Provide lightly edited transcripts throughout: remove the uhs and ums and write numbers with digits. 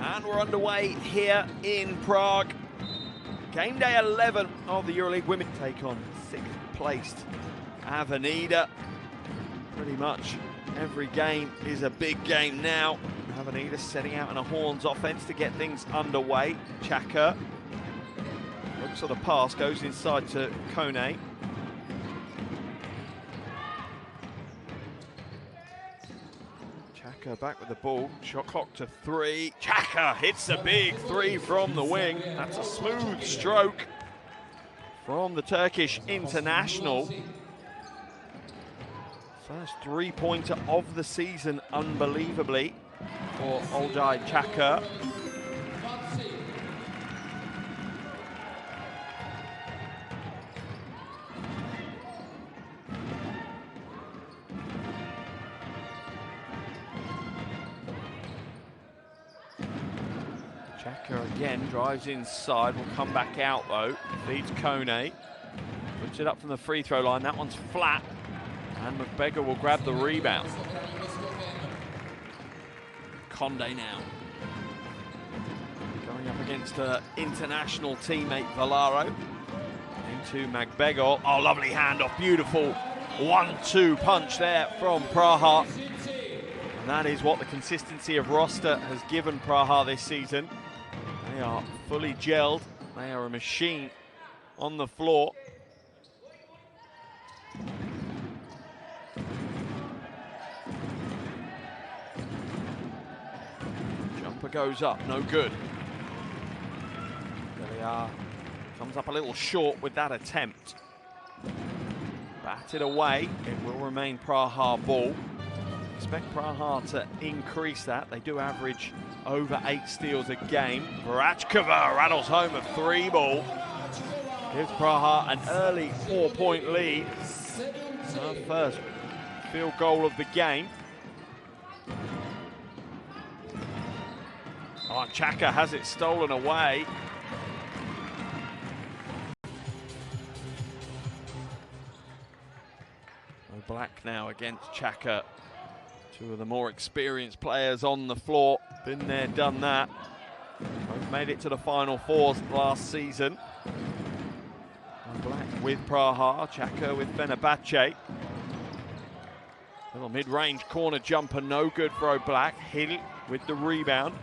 And we're underway here in Prague. Game day 11 of the Euroleague women take on 6th placed Avenida. Pretty much every game is a big game now. Avenida setting out in a horns offense to get things underway. Chaka looks for the pass, goes inside to Kone. Chaka back with the ball, shot clock to 3. Chaka hits a big 3 from the wing. That's a smooth stroke from the Turkish international. First 3-pointer of the season, unbelievably, for Olcay Chaka. Chaka again drives inside, will come back out though, feeds Kone, puts it up from the free throw line, that one's flat, and McBegor will grab the rebound. Conde now, going up against her international teammate Valaro, into McBegor. Oh, lovely handoff, beautiful 1-2 punch there from Praha. And that is what the consistency of roster has given Praha this season. They are fully gelled. They are a machine on the floor. Jumper goes up, no good. Deliar comes up a little short with that attempt. Batted away, it will remain Praha ball. Expect Praha to increase that. They do average over 8 steals a game. Vrachkova rattles home a 3 ball. Gives Praha an early 4-point lead. Our first field goal of the game. Oh, Chaka has it stolen away. Black now against Chaka. Two of the more experienced players on the floor. Been there, done that. Both made it to the Final Fours last season. Black with Praha, Chaka with Fenerbahce. Little mid-range corner jumper, no good for Black. Hill with the rebound.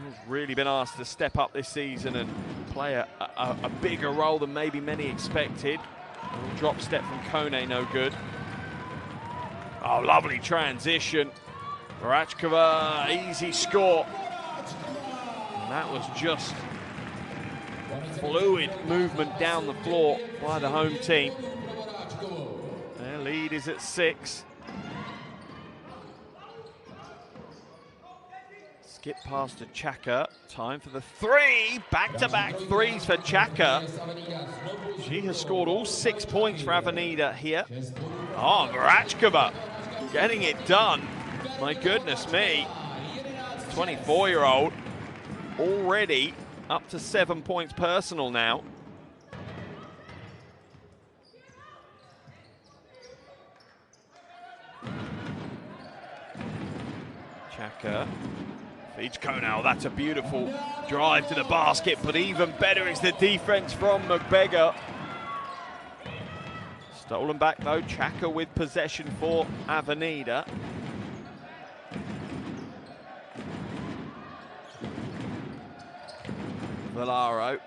He's really been asked to step up this season and play a bigger role than maybe many expected. A little drop step from Kone, no good. Oh, lovely transition. Vrachkova, easy score. And that was just fluid movement down the floor by the home team. Their lead is at 6. Skip past to Chaka. Time for the 3. Back-to-back 3s for Chaka. She has scored all 6 points for Avenida here. Oh, Vrachkova getting it done. My goodness me. 24-year-old already up to 7 points personal now. Chaka feeds Konal. That's a beautiful drive to the basket, but even better is the defense from McBegor. Stolen back though, Chaka with possession for Avenida. Valaro,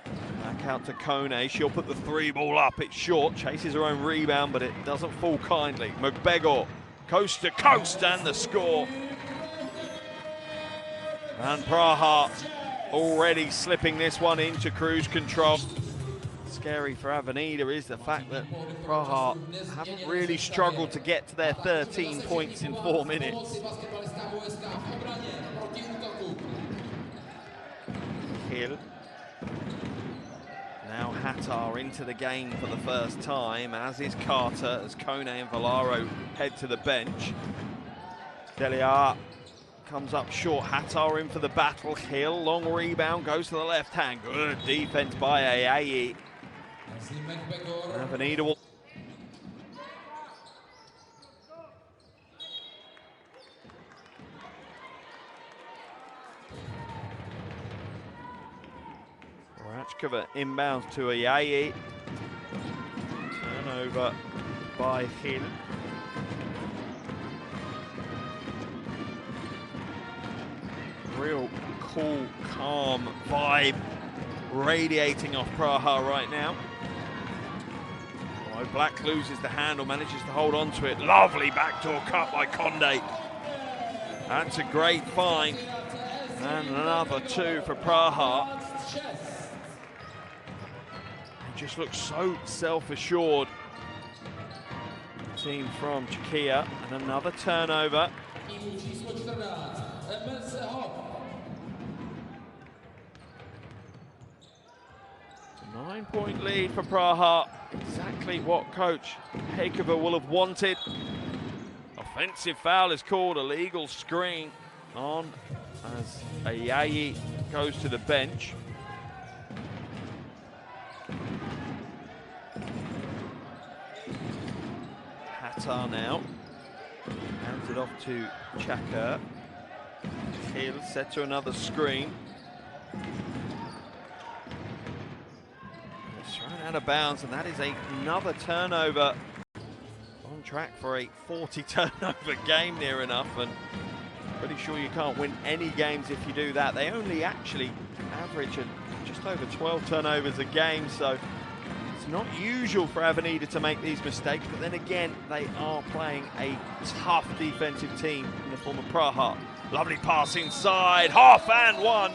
back out to Kone, she'll put the 3 ball up, it's short, chases her own rebound, but it doesn't fall kindly. McBegor, coast to coast, and the score. And Praha already slipping this one into cruise control. Scary for Avenida is the fact that Praha haven't really struggled to get to their 13 points in 4 minutes. Hill. Now Hattar into the game for the first time, as is Carter, as Kone and Valaro head to the bench. Deliar comes up short, Hattar in for the battle. Hill, long rebound, goes to the left hand. Good defense by Ayayi. Avenida will... Chakova inbounds to Ayayi. Turnover by Hill. Real cool, calm vibe radiating off Praha right now. Oh, Black loses the handle, manages to hold on to it. Lovely backdoor cut by Conde. That's a great find. And another two for Praha. He just looks so self-assured. Team from Czechia, and another turnover. 9-point lead for Praha. Exactly what coach Hakova will have wanted. Offensive foul is called, illegal screen on as Ayayi goes to the bench. Hatar now. Hands it off to Chaka. Hill set to another screen. It's thrown out of bounds, and that is another turnover. On track for a 40 turnover game near enough, and pretty sure you can't win any games if you do that. They only actually average just over 12 turnovers a game, so it's not usual for Avenida to make these mistakes, but then again, they are playing a tough defensive team in the form of Praha. Lovely pass inside, half and one.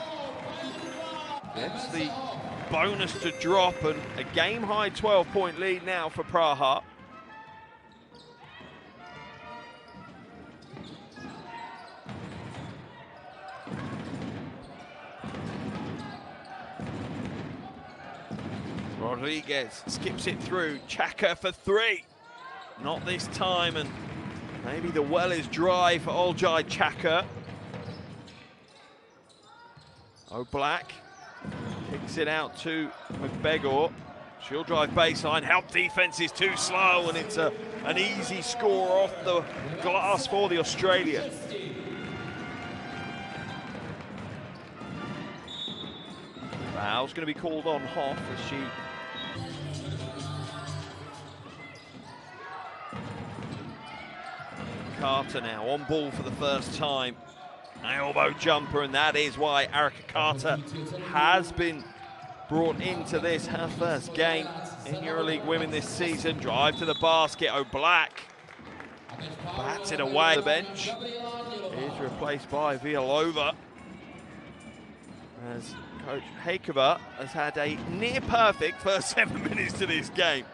Gets the bonus to drop, and a game-high 12-point lead now for Praha. Rodriguez skips it through, Chaka for three. Not this time, and maybe the well is dry for Olcay Chaka. Black kicks it out to McBegor. She'll drive baseline, help defense is too slow, and it's an easy score off the glass for the Australians. Foul's going to be called on Hoff as she Carter now on ball for the first time. An elbow jumper, and that is why Erica Carter has been brought into this, her first game in Euroleague Women this season. Drive to the basket, Black bats it away. The bench is replaced by Villalova, as Coach Hakova has had a near-perfect first 7 minutes to this game.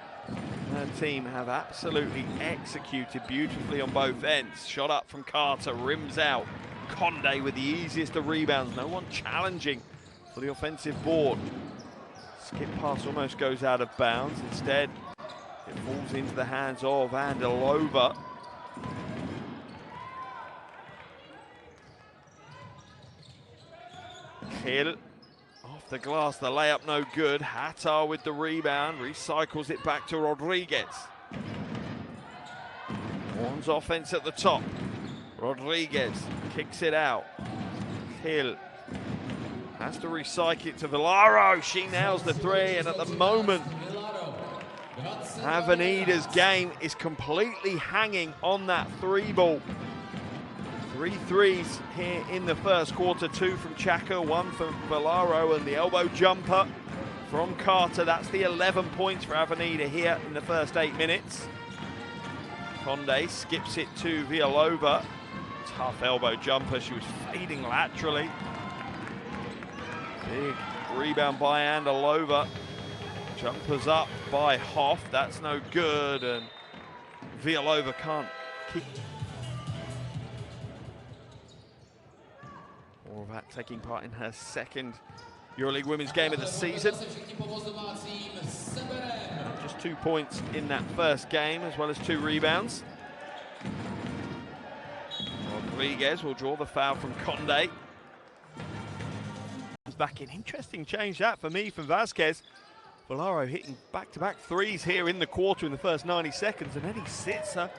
Her team have absolutely executed beautifully on both ends. Shot up from Carter, rims out. Conde with the easiest of rebounds. No one challenging for the offensive board. Skip pass almost goes out of bounds. Instead, it falls into the hands of Andalova. Hill off the glass, the layup no good. Hatar with the rebound, recycles it back to Rodriguez. Horns offense at the top. Rodriguez kicks it out. Hill has to recycle it to Villaro. She nails the three, and at the moment, Avenida's game is completely hanging on that three ball. 3 threes here in the first quarter, 2 from Chaka, 1 from Villaro, and the elbow jumper from Carter. That's the 11 points for Avenida here in the first 8 minutes. Conde skips it to Villalova. Tough elbow jumper, she was fading laterally. Big rebound by Andalova. Jumpers up by Hoff, that's no good, and Villalova can't keep. Horvat taking part in her second Euroleague Women's game of the season. Just 2 points in that first game, as well as 2 rebounds. Rodriguez will draw the foul from Conde. Back in, interesting change that for me from Vasquez. Villaro hitting back-to-back threes here in the quarter in the first 90 seconds, and then he sits her.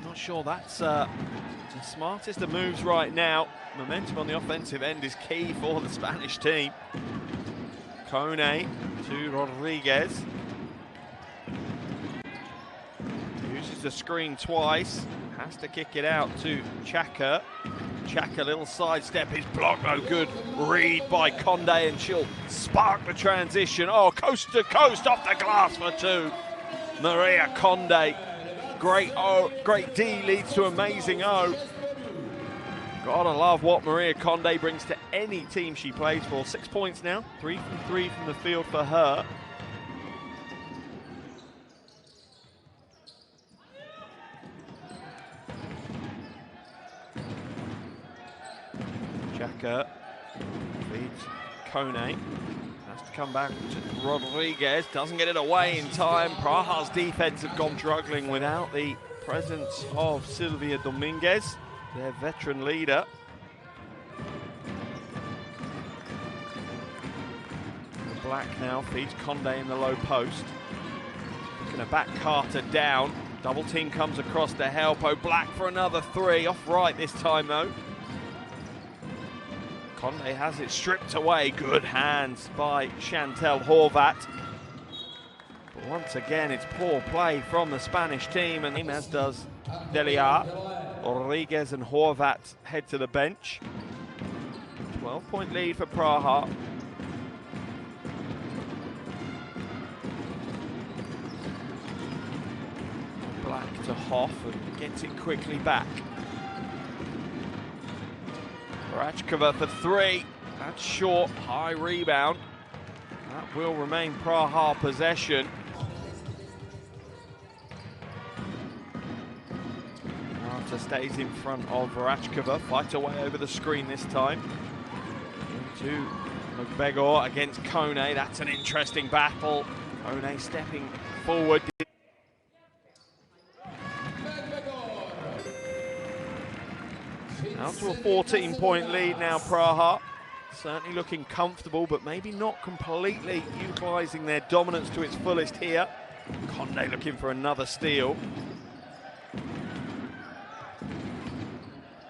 Not sure that's the smartest of moves right now. Momentum on the offensive end is key for the Spanish team. Kone to Rodriguez. Uses the screen twice. Has to kick it out to Chaka. Chaka, little sidestep, his block no good. Read by Conde, and she'll spark the transition. Oh, coast to coast off the glass for two. Maria Conde, great O, great D leads to amazing O. Gotta love what Maria Conde brings to any team she plays for. 6 points now, 3 from 3 from the field for her. Chaka feeds Kone. Has to come back to Rodriguez. Doesn't get it away in time. Praha's defense have gone juggling without the presence of Silvia Dominguez, their veteran leader. Black now feeds Conde in the low post. Gonna back Carter down. Double team comes across to help. Oh, Black for another three. Off right this time though. Conde has it stripped away. Good hands by Chantel Horvat. But once again, it's poor play from the Spanish team, and as does Delia. Rodriguez and Horvat head to the bench. 12-point lead for Praha. Black to Hoff and gets it quickly back. Rachkova for three. That's short. High rebound. That will remain Praha possession. Carter stays in front of Rachkova. Fight away over the screen this time. Into McBegor against Kone. That's an interesting battle. Kone stepping forward. Out to a 14-point lead now, Praha. Certainly looking comfortable, but maybe not completely utilising their dominance to its fullest here. Conde looking for another steal.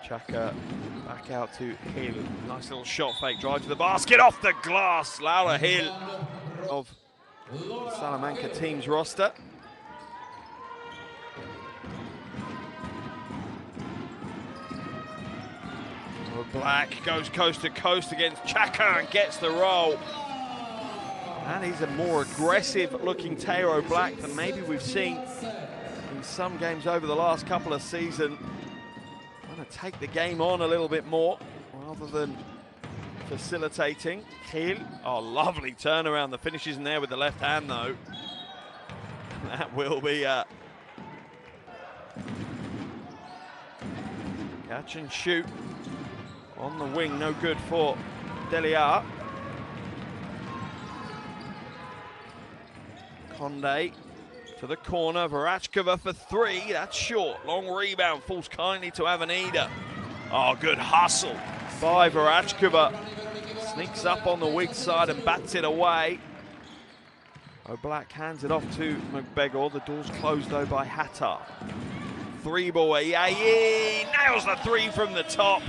Chaka back out to Hill. Nice little shot fake, drive to the basket, off the glass. Laura Hill of Salamanca team's roster. Black goes coast to coast against Chaka and gets the roll. And he's a more aggressive looking Teo Black than maybe we've seen in some games over the last couple of seasons. Want to take the game on a little bit more rather than facilitating. Hill, oh, lovely turnaround. The finish isn't there with the left hand though. That will be catch and shoot. On the wing, no good for Delia. Conde to the corner, Varachkova for three, that's short. Long rebound, falls kindly to Avenida. Oh, good hustle by Varachkova. Sneaks up on the weak side and bats it away. O'Black hands it off to McBegor. The door's closed though by Hattar. Three ball, nails the three from the top.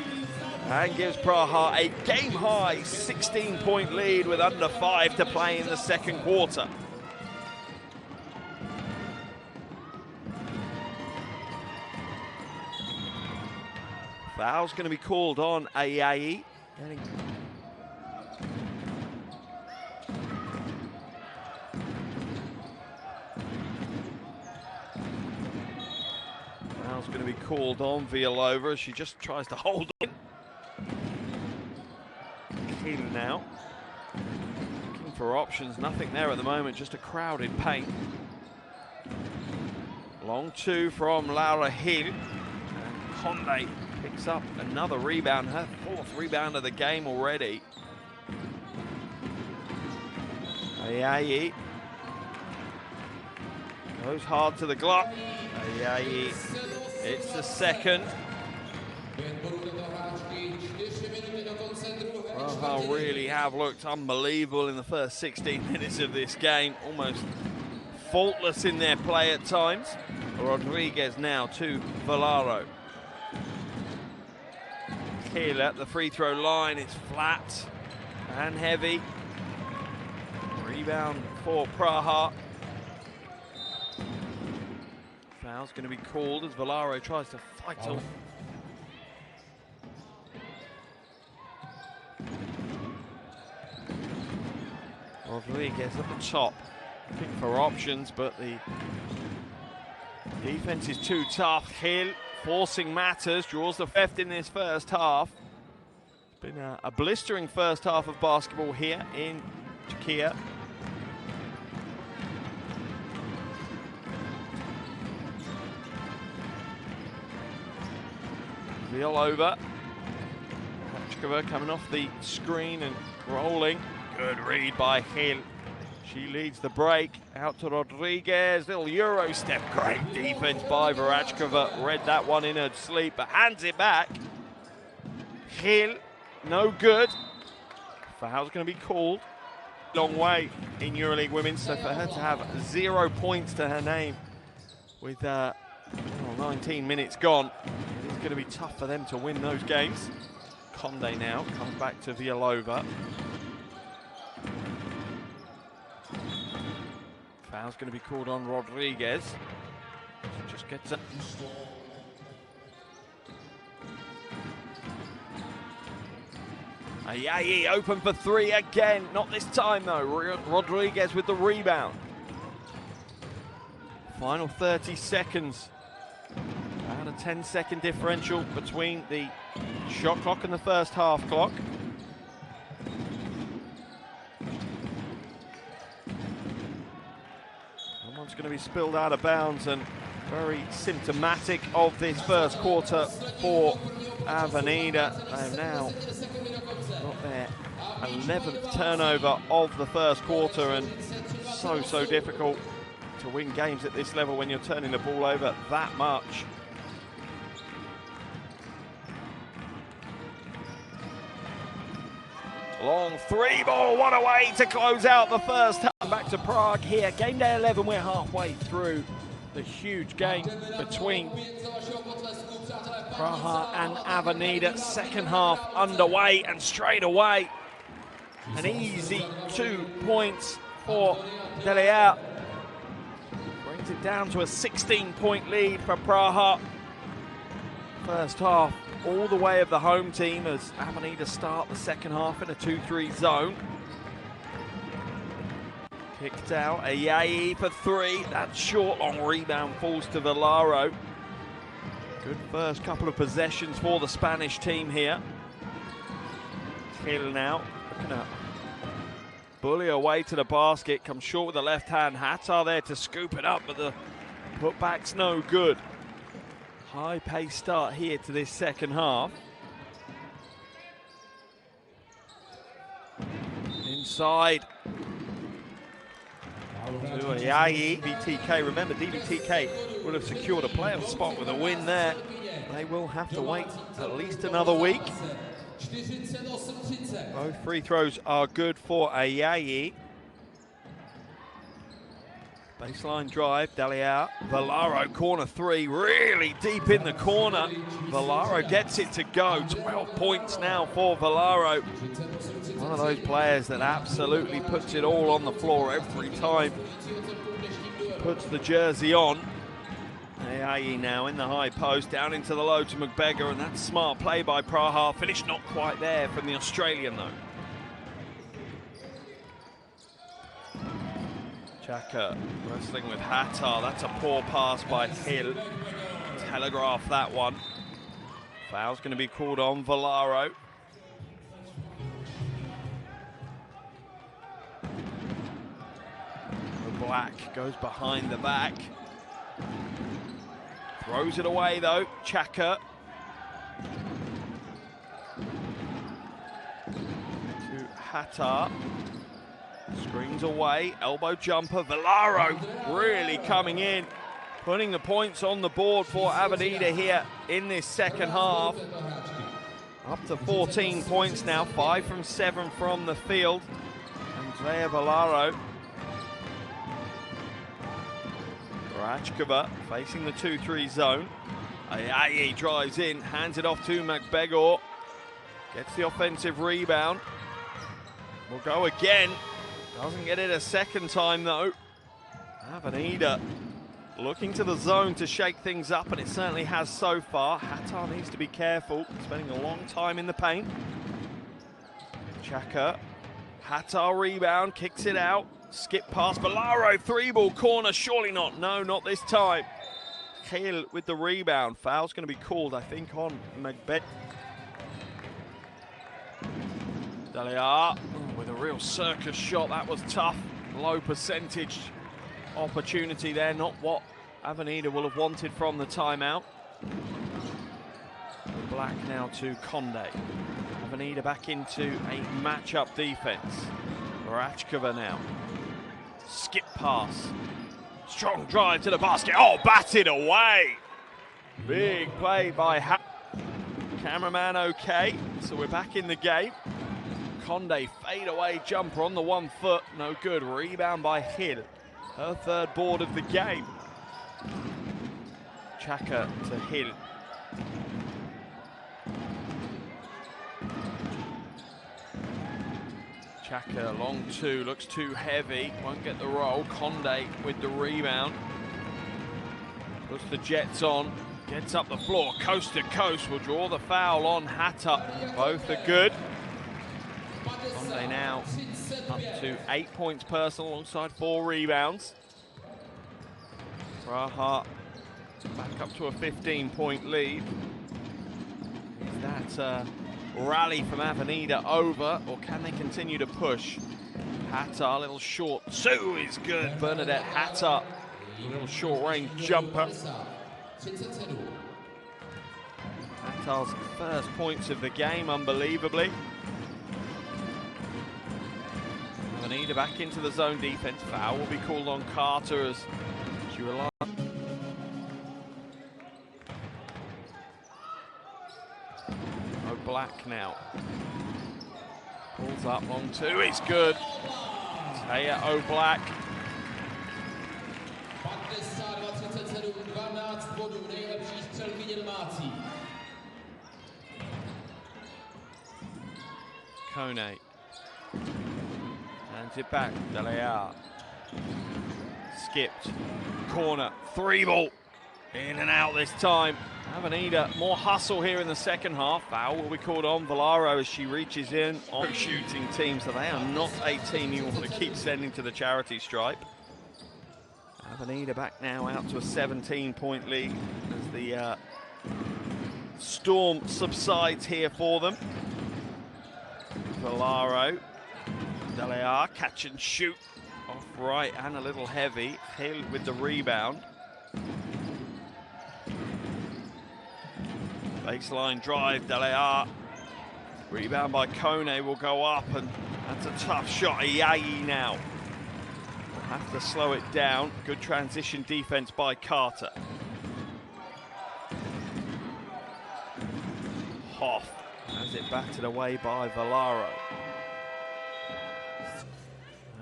And gives Praha a game-high 16-point lead with under 5 to play in the second quarter. Foul's going to be called on Ayayi. Foul's going to be called on Villalova as she just tries to hold on. Now looking for options, nothing there at the moment, just a crowded paint. Long two from Laura Hill, and Conde picks up another rebound, her fourth rebound of the game already. Ayayi goes hard to the Glock. Ayayi, it's the second. Praha really have looked unbelievable in the first 16 minutes of this game, almost faultless in their play at times. Rodriguez now to Valaro. Hill at the free throw line, it's flat and heavy. Rebound for Praha. Foul's going to be called as Valaro tries to fight on. Rodriguez at the top, looking for options, but the defense is too tough. Hill forcing matters, draws the theft in this first half. It's been a blistering first half of basketball here in Czechia. Veal over. Rachkova coming off the screen and rolling. Good read by Hill. She leads the break. Out to Rodriguez. Little Euro step. Great defense by Varachkova. Read that one in her sleep, but hands it back. Hill, no good. Foul's going to be called. Long way in Euroleague Women's, so for her to have 0 points to her name with 19 minutes gone, it's going to be tough for them to win those games. Conde now comes back to Villalova. Foul's going to be called on Rodriguez. She just gets up. Ayayi open for three again. Not this time though. Rodriguez with the rebound. Final 30 seconds. About a 10-second differential between the shot clock and the first half clock. Someone's going to be spilled out of bounds, and very symptomatic of this first quarter for Avenida. They have now got their 11th turnover of the first quarter, and so difficult to win games at this level when you're turning the ball over that much. Long three ball, what a way to close out the first half. Back to Prague here, game day 11, we're halfway through the huge game between Praha and Avenida. Second half underway, and straight away an easy 2 points for Delia. Brings it down to a 16-point lead for Praha. First half all the way of the home team as Avenida start the second half in a 2-3 zone. Kicked out, Ayayi for three. That short, long rebound falls to Valaro. Good first couple of possessions for the Spanish team here. Hill now, looking at bully away to the basket, comes short with the left hand. Hattar there to scoop it up, but the putback's no good. High pace start here to this second half. Inside. To Ayayi, DBTK. Remember, DBTK would have secured a playoff spot with a win there. They will have to wait at least another week. Both free throws are good for Ayayi. Baseline drive, Delia. Valaro, corner three, really deep in the corner. Valaro gets it to go. 12 points now for Valaro. One of those players that absolutely puts it all on the floor every time. Puts the jersey on. Ayayi now in the high post, down into the low to McBeggar, and that's smart play by Praha. Finish not quite there from the Australian though. Chaka wrestling with Hattar. That's a poor pass by Hill. Telegraph that one. Foul's going to be called on Valaro. Black goes behind the back. Throws it away though. Chaka. To Hattar. Screens away, elbow jumper, Valaro really coming in, putting the points on the board for Avenida here in this second half. Up to 14 points now, 5 from 7 from the field. Andrea Valaro. Rachkova facing the 2-3 zone. Ayayi drives in, hands it off to McBeggar. Gets the offensive rebound. Will go again. Doesn't get it a second time though. Avenida looking to the zone to shake things up, and it certainly has so far. Hattar needs to be careful, spending a long time in the paint. Chaka, Hattar rebound, kicks it out. Skip past Valaro, 3-ball corner, surely not. No, not this time. Hill with the rebound. Foul's going to be called, I think, on Magbet. Dalia with a real circus shot. That was tough. Low percentage opportunity there. Not what Avenida will have wanted from the timeout. Black now to Conde. Avenida back into a matchup defense. Rachkova now. Skip pass. Strong drive to the basket. Oh, batted away. Big play by Cameraman okay. So we're back in the game. Conde fade away jumper on the 1 foot. No good. Rebound by Hill. Her third board of the game. Chaka to Hill. Chaka, long 2, looks too heavy, won't get the roll. Conde with the rebound. Puts the Jets on, gets up the floor, coast to coast, will draw the foul on Hattar. Both are good. Conde now up to 8 points personal alongside 4 rebounds. Praha back up to a 15-point lead. Is that rally from Avenida over, or can they continue to push? Hattar, a little short 2 is good. Bernadette Hattar, a little short-range jumper. Hattar's first points of the game, unbelievably. Avenida back into the zone defense. Foul will be called on Carter as she relies. Black now. Pulls up long 2, it's good. Taya O'Black. Kone. Hands it back, Dalia. Skipped. Corner, 3-ball. In and out this time. Avenida, more hustle here in the second half. Foul will be called on Valaro as she reaches in on shooting team, so they are not a team you want to keep sending to the charity stripe. Avenida back now out to a 17-point lead as the storm subsides here for them. Valaro, Dalia, catch and shoot. Off right and a little heavy. Hill with the rebound. Baseline drive, Dalia. Rebound by Kone will go up, and that's a tough shot. Ayayi now. We'll have to slow it down. Good transition defense by Carter. Hoff has it batted away by Valaro.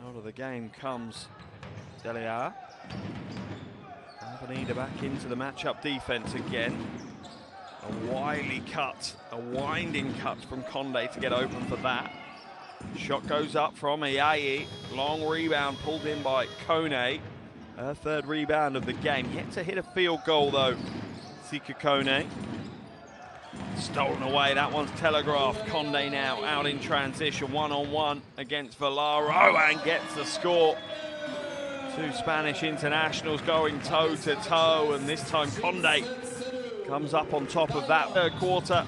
Out of the game comes Dalia. Avenida back into the matchup defense again. A wily cut, a winding cut from Conde to get open for that. Shot goes up from Ayayi. Long rebound pulled in by Kone. Her third rebound of the game. Yet to hit a field goal though, Sika Kone. Stolen away, that one's telegraphed. Conde now out in transition, one-on-one against Valaro and gets the score. 2 Spanish internationals going toe-to-toe, and this time Conde comes up on top of that. Third quarter,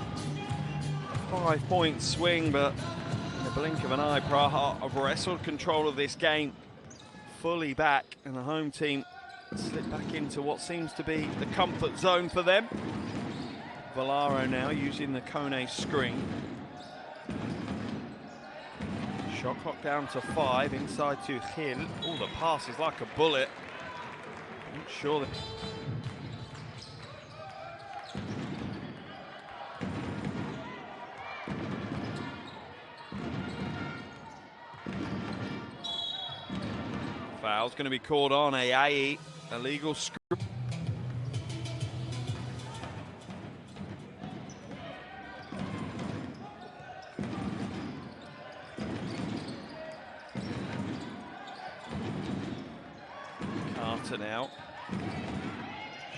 5-point swing, but in the blink of an eye, Praha have wrestled control of this game fully back, and the home team slip back into what seems to be the comfort zone for them. Valaro now using the Kone screen. Shot clock down to 5, inside to Hill. Oh, the pass is like a bullet. Not sure that... Foul's going to be called on Ayayi. Illegal screw. Carter now.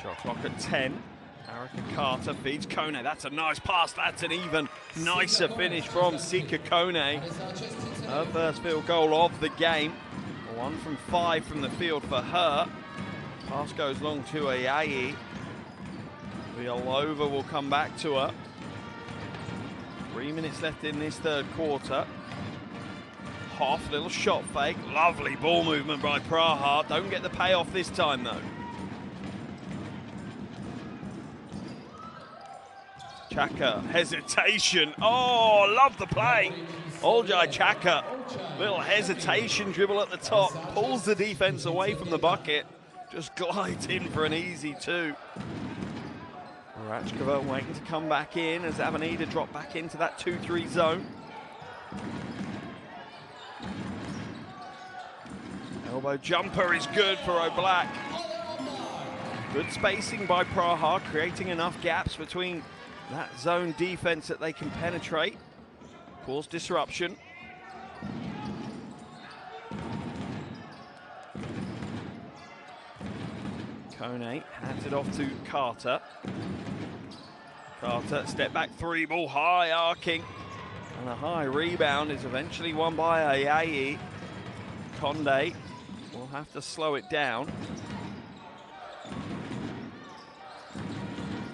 Shot clock at 10. Erica Carter feeds Kone. That's a nice pass. That's an even nicer finish from Sika Kone. Her first field goal of the game. 1 from 5 from the field for her. Pass goes long to Ayayi. Villalova will come back to her. 3 minutes left in this third quarter. Hoff, little shot fake. Lovely ball movement by Praha. Don't get the payoff this time though. Chaka, hesitation. Oh, love the play. Oljai Chaka, little hesitation dribble at the top. Pulls the defense away from the bucket. Just glides in for an easy 2. Rachkova waiting to come back in as Avenida drop back into that 2-3 zone. Elbow jumper is good for Oblak. Good spacing by Praha, creating enough gaps between that zone defense that they can penetrate. Cause disruption. Kone hands it off to Carter. Carter, step back 3 ball, high arcing. And a high rebound is eventually won by Ayayi. Conde will have to slow it down.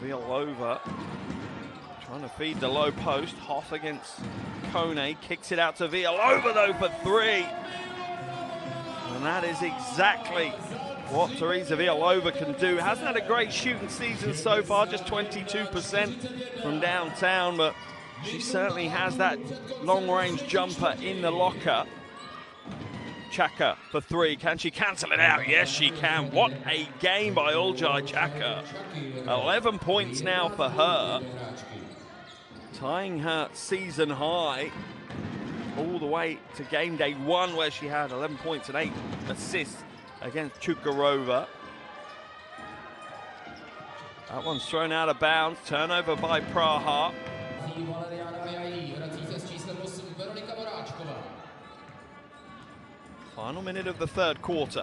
Villalova trying to feed the low post. Hoff against Kone, kicks it out to Villalova though for 3. And that is exactly what Teresa Villalova can do. Hasn't had a great shooting season so far, just 22% from downtown, but she certainly has that long-range jumper in the locker. Chaka for 3. Can she cancel it out? Yes, she can. What a game by Oljai Chaka. 11 points now for her. Tying her season high all the way to game day 1, where she had 11 points and 8 assists against Chukarova. That one's thrown out of bounds. Turnover by Praha. Final minute of the third quarter.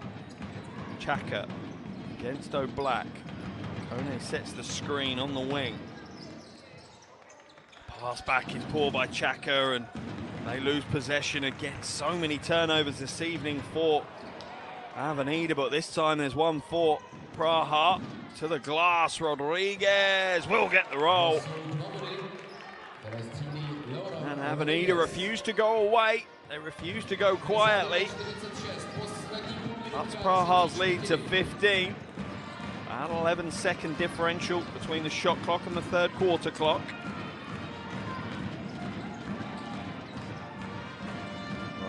Chaka against Oblak. Kone sets the screen on the wing. Pass back is poor by Chaka, and they lose possession again. So many turnovers this evening for Avenida, but this time there's one for Praha. To the glass, Rodriguez will get the roll. And Avenida refused to go away. They refused to go quietly. That's Praha's lead to 15. About 11-second differential between the shot clock and the third quarter clock.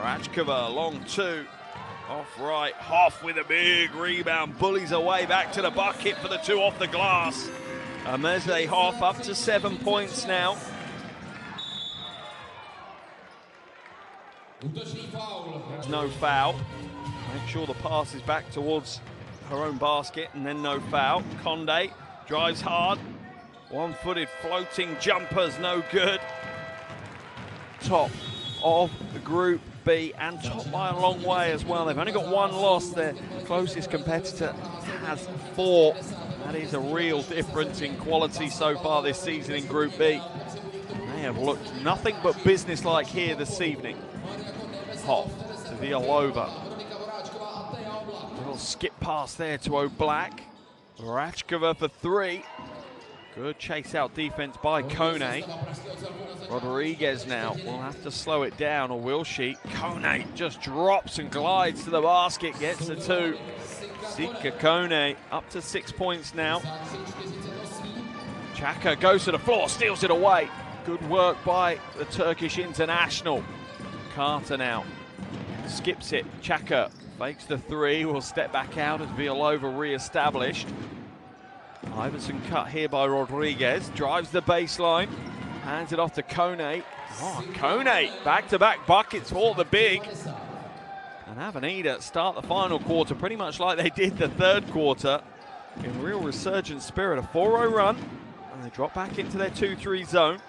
Rachkova, long 2. Off right, Hoff with a big rebound, bullies away back to the bucket for the 2 off the glass. Mesle Hoff up to 7 points now. There's no foul. Make sure the pass is back towards her own basket, and then no foul. Conde drives hard. One-footed floating jumpers, no good. Top of the Group B, and top by a long way as well. They've only got 1 loss. Their closest competitor has 4. That is a real difference in quality so far this season in Group B. They have looked nothing but business-like here this evening. Hoff to Villalova. Little skip pass there to Oblak. Rachkova for 3. Good chase out defense by Kone. Rodriguez now will have to slow it down, or will she? Kone just drops and glides to the basket, gets the 2. Sika Kone up to 6 points now. Chaka goes to the floor, steals it away. Good work by the Turkish international. Carter now skips it. Chaka fakes the 3, will step back out as Villalova re-established. Iverson cut here by Rodriguez, drives the baseline, hands it off to Kone. Oh, Kone, back-to-back buckets for the big. And Avenida start the final quarter pretty much like they did the third quarter, in real resurgent spirit. A 4-0 run, and they drop back into their 2-3 zone.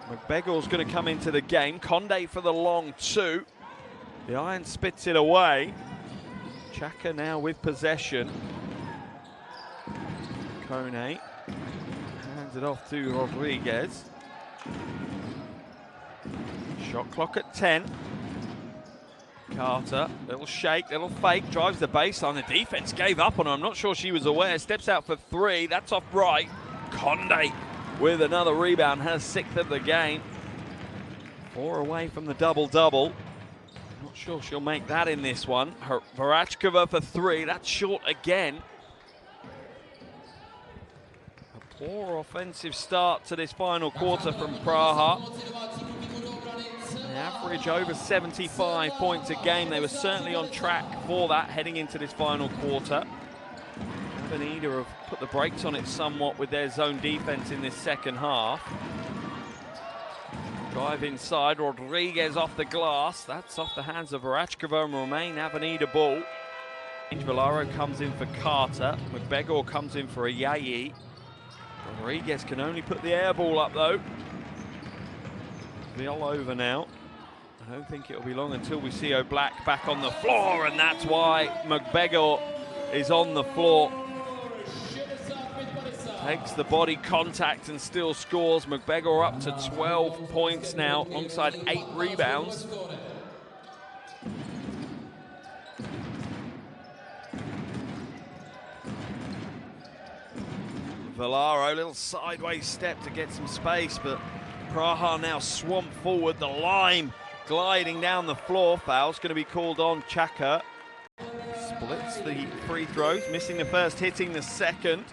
McBeggle's going to come into the game. Conde for the long 2. The iron spits it away. Chaka now with possession. Kone hands it off to Rodriguez. Shot clock at 10. Carter, little shake, little fake, drives the baseline. The defense gave up on her. I'm not sure she was aware. Steps out for 3. That's off right. Conde with another rebound, has 6th of the game. 4 away from the double-double. Not sure she'll make that in this one. Varachkova for 3. That's short again. A poor offensive start to this final quarter from Praha. An average over 75 points a game. They were certainly on track for that heading into this final quarter. Avenida have put the brakes on it somewhat with their zone defense in this second half. Drive inside, Rodriguez off the glass. That's off the hands of Varachkova and remain Avenida ball. Villaro comes in for Carter. McBegor comes in for Ayayi. Rodriguez can only put the air ball up though. All over now. I don't think it'll be long until we see O'Black back on the floor, and that's why McBegor is on the floor. Takes the body contact and still scores. McBegor up to 12 points now, alongside 8 rebounds. Villaro, little sideways step to get some space, but Praha now swamped forward. The lime gliding down the floor. Foul's going to be called on Chaka. Splits the free throws, missing the first, hitting the second.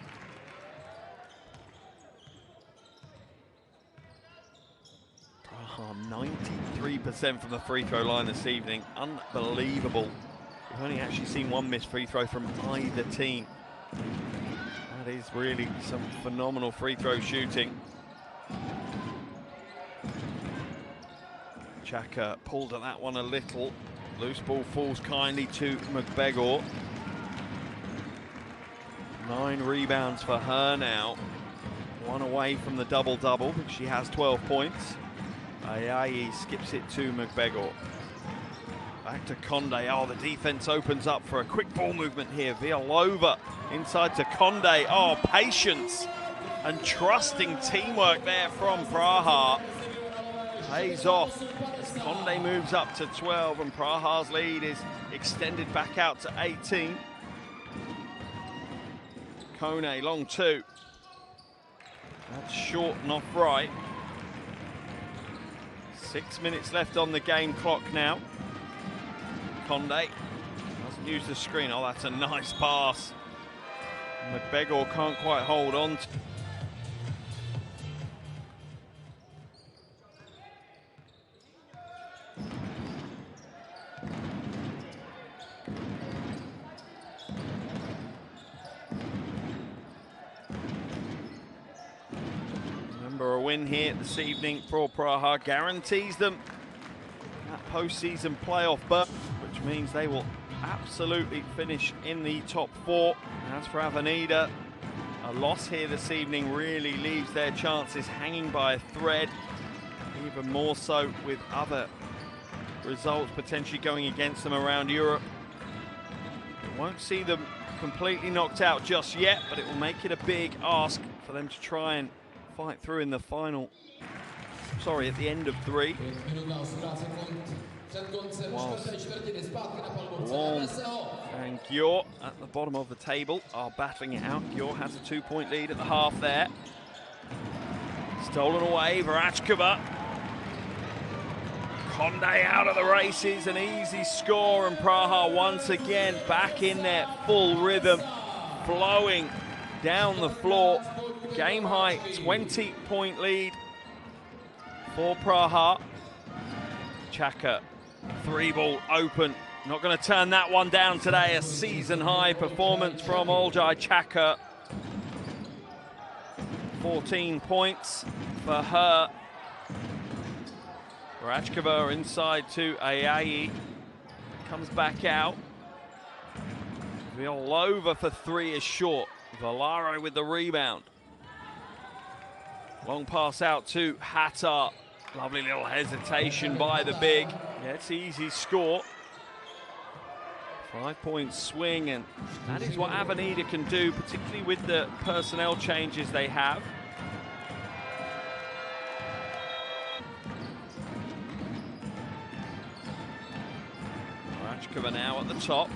Praha 93% from the free throw line this evening. Unbelievable. We've only actually seen one missed free throw from either team. That is really some phenomenal free throw shooting. Chaka pulled at that one a little. Loose ball falls kindly to McBegor. 9 rebounds for her now. 1 away from the double-double, but she has 12 points. Ayayi skips it to McBegor. Back to Conde. Oh, the defense opens up for a quick ball movement here. Villalova inside to Conde. Oh, patience and trusting teamwork there from Praha. Pays off as Conde moves up to 12 and Praha's lead is extended back out to 18. Kone, long 2. That's short and off right. 6 minutes left on the game clock now. Conde doesn't use the screen. Oh, that's a nice pass. McBegor can't quite hold on to. A win here this evening for Praha guarantees them that postseason playoff berth, which means they will absolutely finish in the top 4. As for Avenida, a loss here this evening really leaves their chances hanging by a thread, even more so with other results potentially going against them around Europe. It won't see them completely knocked out just yet, but it will make it a big ask for them to try and fight through in the final, at the end of 3. Whilst Long and Gjord at the bottom of the table are battling it out. Gjord has a 2-point lead at the half there. Stolen away, Varachkova. Conde out of the races, an easy score, and Praha once again back in their full rhythm, flowing down the floor. Game high 20-point lead for Praha. Chaka, 3-ball open. Not going to turn that one down today. A season-high performance from Olcay Chaka. 14 points for her. Varachkova inside to Ayayi. Comes back out. Villalova for 3 is short. Villaro with the rebound. Long pass out to Hattar. Lovely little hesitation by the big. Yeah, it's an easy score. 5-point swing, and that is what Avenida can do, particularly with the personnel changes they have. Rachkova now at the top.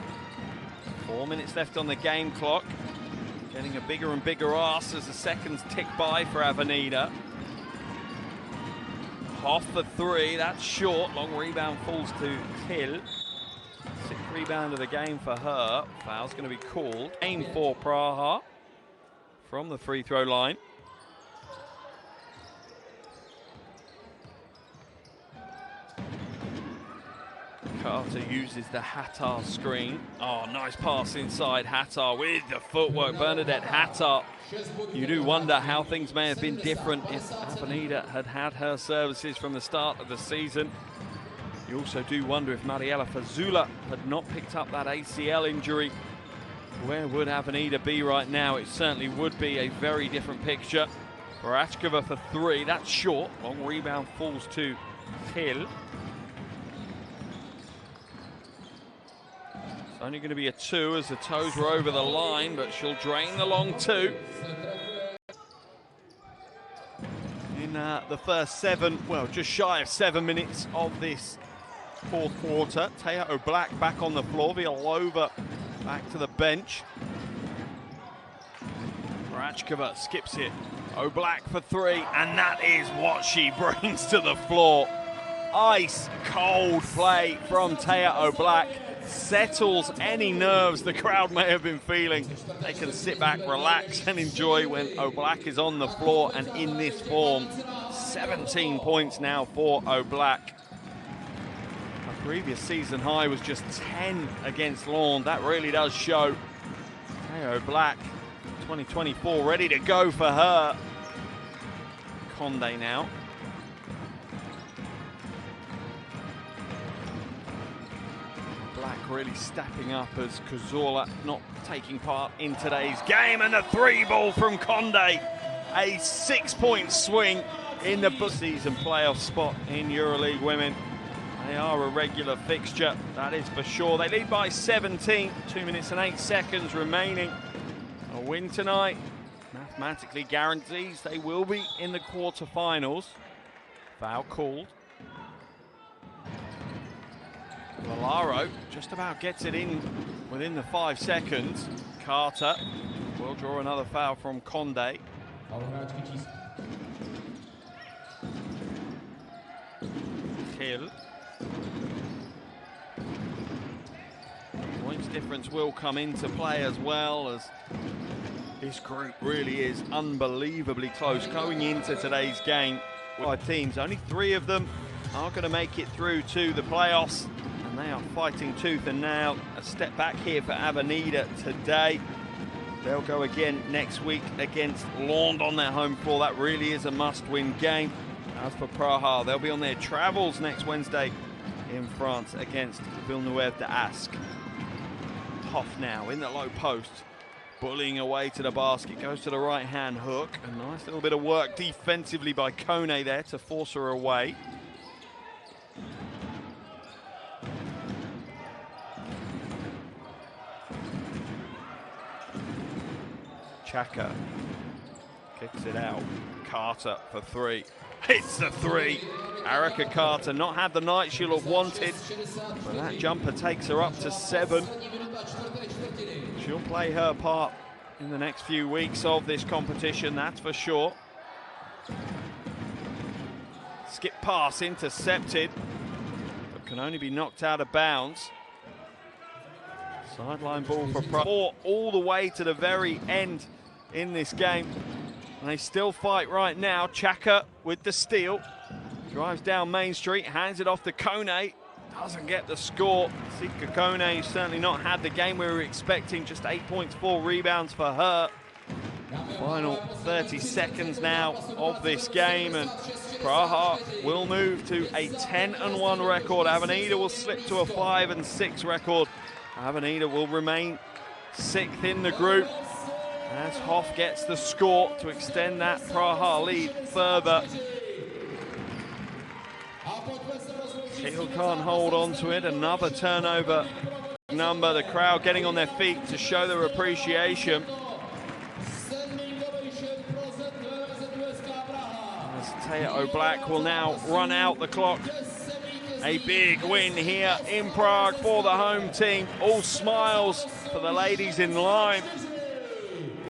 4 minutes left on the game clock. Getting a bigger and bigger ass as the seconds tick by for Avenida. Hoff for three, that's short. Long rebound falls to Till. 6th rebound of the game for her. Foul's going to be called. Aim for Praha from the free throw line. Carter uses the Hattar screen. Oh, nice pass inside Hattar with the footwork. Bernadette Hattar. You do wonder how things may have been different if Avenida had had her services from the start of the season. You also do wonder if Mariela Fazula had not picked up that ACL injury. Where would Avenida be right now? It certainly would be a very different picture. Rachkova for three, that's short. Long rebound falls to Hill. It's only going to be a two as the toes were over the line, but she'll drain the long two. In the first just shy of 7 minutes of this fourth quarter. Taya O'Black back on the floor, Villalova back to the bench. Rachkova skips it. O'Black for three, and that is what she brings to the floor. Ice cold play from Taya O'Black. Settles any nerves the crowd may have been feeling. They can sit back, relax, and enjoy when O'Black is on the floor and in this form. 17 points now for O'Black. Her previous season high was just 10 against Lawn. That really does show. Hey, O'Black, 2024, ready to go for her. Conde now. Black really stepping up as Cazorla not taking part in today's game, and a three ball from Conde. A 6-point swing in the season playoff spot in Euroleague Women. They are a regular fixture, that is for sure. They lead by 17, 2 minutes and 8 seconds remaining. A win tonight mathematically guarantees they will be in the quarterfinals. Foul called. Valaro just about gets it in within the 5 seconds. Carter will draw another foul from Conde. Hill. Points difference will come into play as well, as this group really is unbelievably close going into today's game. 5 teams, only 3 of them are going to make it through to the playoffs. And they are fighting tooth and nail. A step back here for Avenida today. They'll go again next week against Lond on their home floor. That really is a must-win game. As for Praha, they'll be on their travels next Wednesday in France against Villeneuve d'Ascq. Hoff now in the low post, bullying away to the basket, goes to the right-hand hook. A nice little bit of work defensively by Kone there to force her away. Chaka kicks it out. Carter for three. Hits the three. Erica Carter not had the night she'll have wanted, but that jumper takes her up to 7. She'll play her part in the next few weeks of this competition, that's for sure. Skip pass intercepted, but can only be knocked out of bounds. Sideline ball for Praha all the way to the very end in this game. And they still fight right now. Chaka with the steal. Drives down Main Street, hands it off to Kone. Doesn't get the score. Sika Kone certainly not had the game we were expecting. Just 8 points, 4 rebounds for her. Final 30 seconds now of this game, and Praha will move to a 10-1 record. Avenida will slip to a 5-6 record. Avenida will remain 6th in the group as Hoff gets the score to extend that Praha lead further. Hill can't hold on to it. Another turnover number, the crowd getting on their feet to show their appreciation. As Teo Black will now run out the clock. A big win here in Prague for the home team. All smiles for the ladies in line.